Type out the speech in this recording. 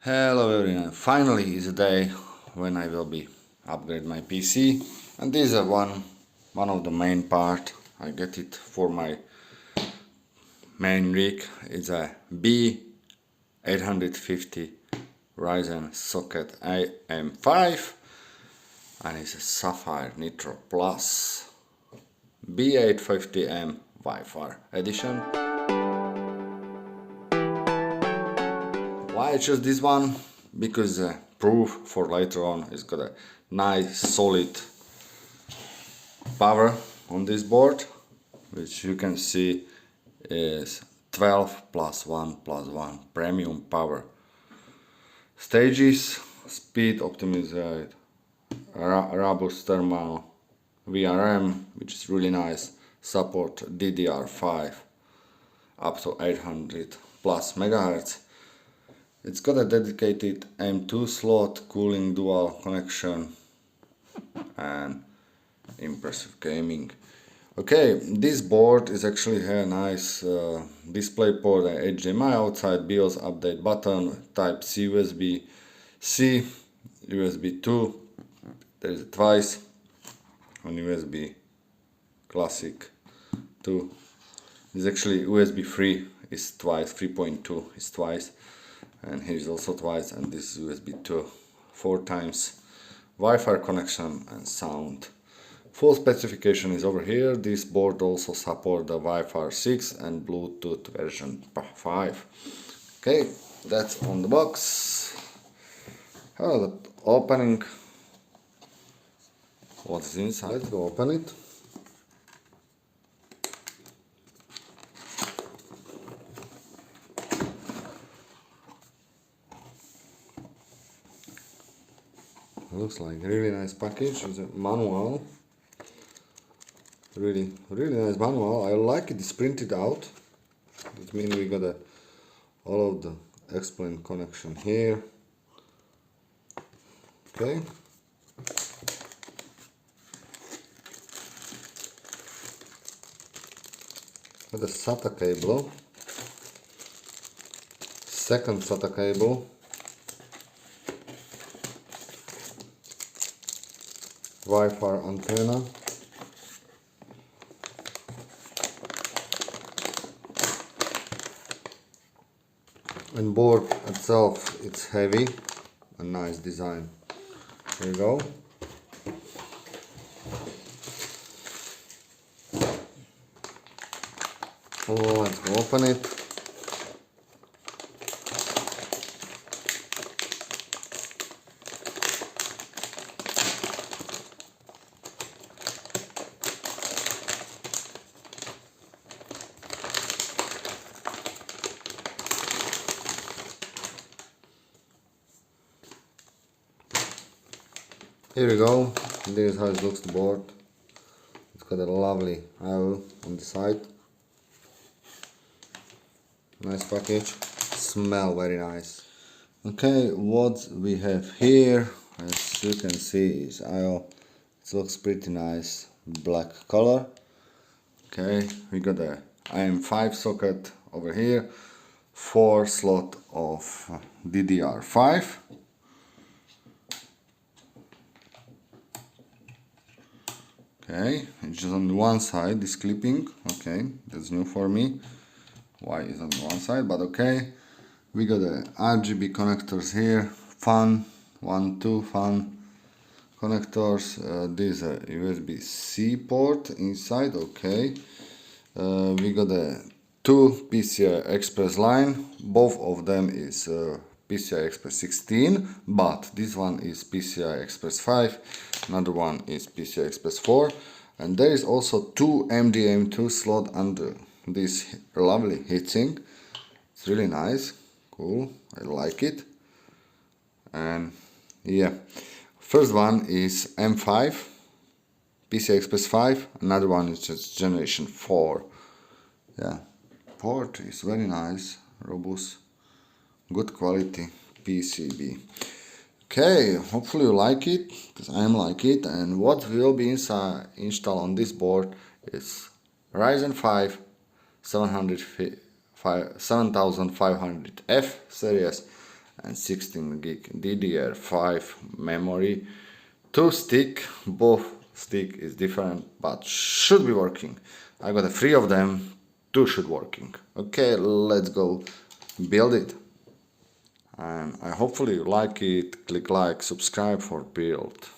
Hello everyone, finally is the day when I will be upgrade my PC, and this is one of the main part. I get it for my main rig. It's a B850 Ryzen socket AM5 and it's a Sapphire NITRO Plus B850M Wi-Fi edition. Why I chose this one? Because proof for later on. It's got a nice solid power on this board, which you can see is 12 plus 1 premium power stages, speed optimized, robust thermal, VRM, which is really nice, support DDR5 up to 800 plus megahertz. It's got a dedicated M2 slot, cooling dual connection, and impressive gaming. Okay, this board is actually a nice display port, HDMI outside, BIOS update button, Type-C USB-C, USB 2, there is twice, and USB classic 2. This is actually USB 3 is twice, 3.2 is twice, and here is also twice, and this is USB 2, 4 times. Wi-Fi connection and sound. Full specification is over here. This board also supports the Wi-Fi 6 and Bluetooth version 5. Okay, that's on the box. Oh, the opening. What's inside? Go open it. Looks like a really nice package. It's a manual. Really nice manual. I like it. It's printed out. That means we got all of the explain connection here. Okay. Got the SATA cable. Second SATA cable. Wi-Fi antenna. And board itself, it's heavy and nice design. Here you go. Oh, let's go open it. Here we go. This is how it looks, the board. It's got a lovely owl on the side. Nice package. Smell very nice. Okay, what we have here, as you can see, is IO. It looks pretty nice, black color. Okay, we got a AM5 socket over here, 4 slot of DDR5. Okay, it's just on one side, this clipping. Okay, that's new for me. Why is on one side, but okay. We got the RGB connectors here, fan, 1, 2 fan connectors. This is a USB-C port inside, okay. We got the 2 PCI Express line, both of them is PCI Express 16, but this one is PCI Express 5, another one is PCI Express 4, and there is also 2 AMD AM2 slot under this lovely heatsink. It's really nice, cool, I like it. And yeah, first one is M5, PCI Express 5, another one is just generation 4. Yeah, port is very nice, robust, good quality PCB. Okay, hopefully you like it, because I like it. And what will be installed on this board is Ryzen 5 7500F series and 16 gig DDR5 memory. 2 stick, both stick is different, but should be working. I got 3 of them, 2 should working. Okay, let's go build it. And I hopefully you like it. Click like, subscribe for build.